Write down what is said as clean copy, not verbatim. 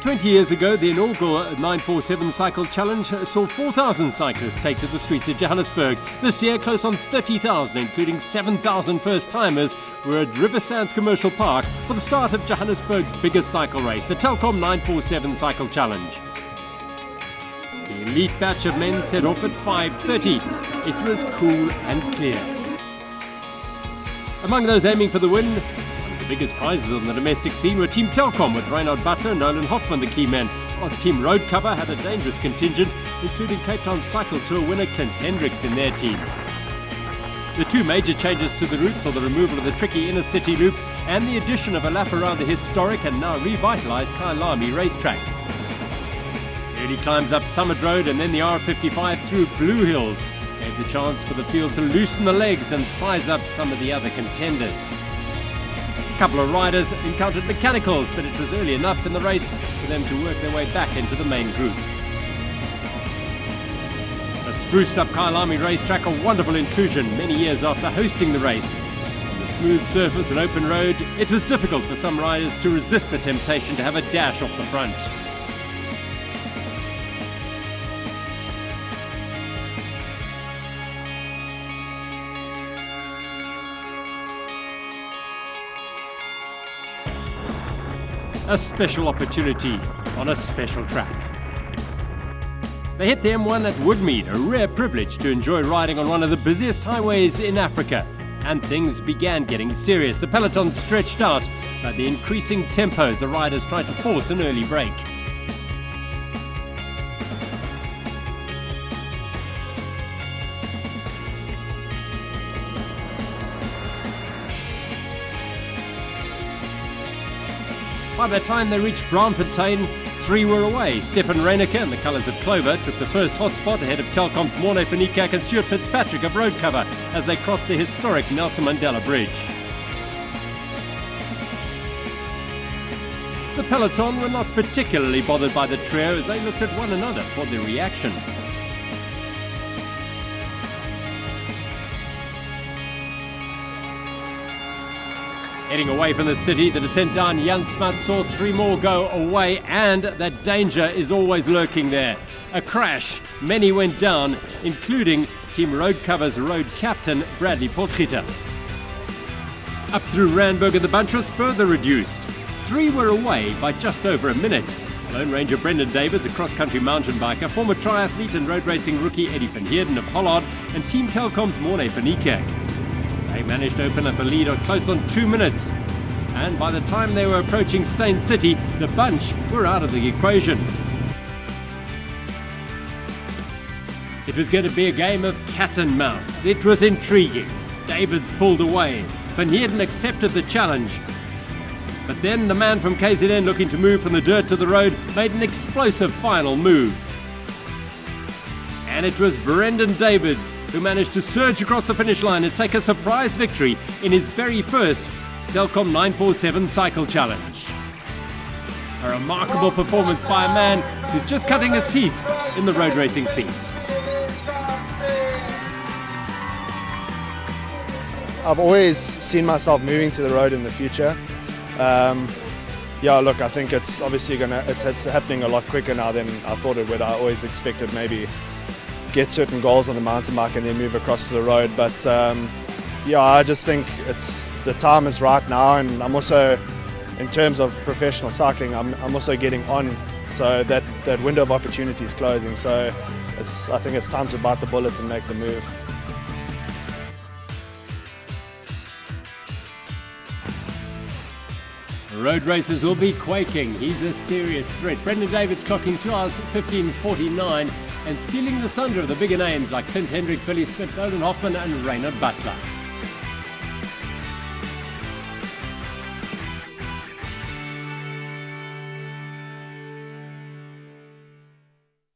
20 years ago, the inaugural 947 Cycle Challenge saw 4,000 cyclists take to the streets of Johannesburg. This year, close on 30,000, including 7,000 first-timers, were at River Sands Commercial Park for the start of Johannesburg's biggest cycle race, the Telkom 947 Cycle Challenge. The elite batch of men set off at 5:30. It was cool and clear. Among those aiming for the win, one of the biggest prizes on the domestic scene were Team Telkom, with Reinhard Butler and Nolan Hoffman the key men, whilst Team Road Cover had a dangerous contingent, including Cape Town Cycle Tour winner Clint Hendricks in their team. The two major changes to the route saw the removal of the tricky inner city loop and the addition of a lap around the historic and now revitalised Kyalami racetrack. Early climbs up Summit Road and then the R55 through Blue Hills gave the chance for the field to loosen the legs and size up some of the other contenders. A couple of riders encountered mechanicals, but it was early enough in the race for them to work their way back into the main group. A spruced up Kyalami racetrack, a wonderful inclusion many years after hosting the race. On the smooth surface and open road, it was difficult for some riders to resist the temptation to have a dash off the front. A special opportunity on a special track. They hit the M1 at Woodmead, a rare privilege to enjoy riding on one of the busiest highways in Africa. And things began getting serious. The peloton stretched out by the increasing tempo as the riders tried to force an early break. By the time they reached Braamfontein, three were away. Stefan Reinecke in the colours of Clover took the first hotspot ahead of Telkom's Morne van Niekerk and Stuart Fitzpatrick of Road Cover as they crossed the historic Nelson Mandela Bridge. The peloton were not particularly bothered by the trio as they looked at one another for the reaction. Heading away from the city, the descent down Jan Smuts saw three more go away, and that danger is always lurking there. A crash, many went down, including Team Road Cover's road captain Bradley Potgieter. Up through Randburg and the bunch was further reduced. Three were away by just over a minute. Lone Ranger Brendan Davids, a cross-country mountain biker, former triathlete and road racing rookie Eddie van Heerden of Hollard, and Team Telkom's Morne van Niekerk. They managed to open up a lead on close on 2 minutes, and by the time they were approaching Steyn City, the bunch were out of the equation. It was going to be a game of cat and mouse. It was intriguing. Davids pulled away. Van Heerden accepted the challenge. But then the man from KZN, looking to move from the dirt to the road, made an explosive final move. And it was Brendan Davids who managed to surge across the finish line and take a surprise victory in his very first Telkom 947 Cycle Challenge. A remarkable performance by a man who's just cutting his teeth in the road racing scene. I've always seen myself moving to the road in the future. Look, I think it's obviously it's happening a lot quicker now than I thought it would. I always expected maybe get certain goals on the mountain bike and then move across to the road. But I just think the time is right now, and I'm also, in terms of professional cycling, I'm also getting on, so that window of opportunity is closing. So I think it's time to bite the bullet and make the move. Road racers will be quaking. He's a serious threat. Brendan Davids clocking 2 hours 15:49 and stealing the thunder of the bigger names like Clint Hendricks, Billy Smith, Nolan Hoffman and Reinhard Butler.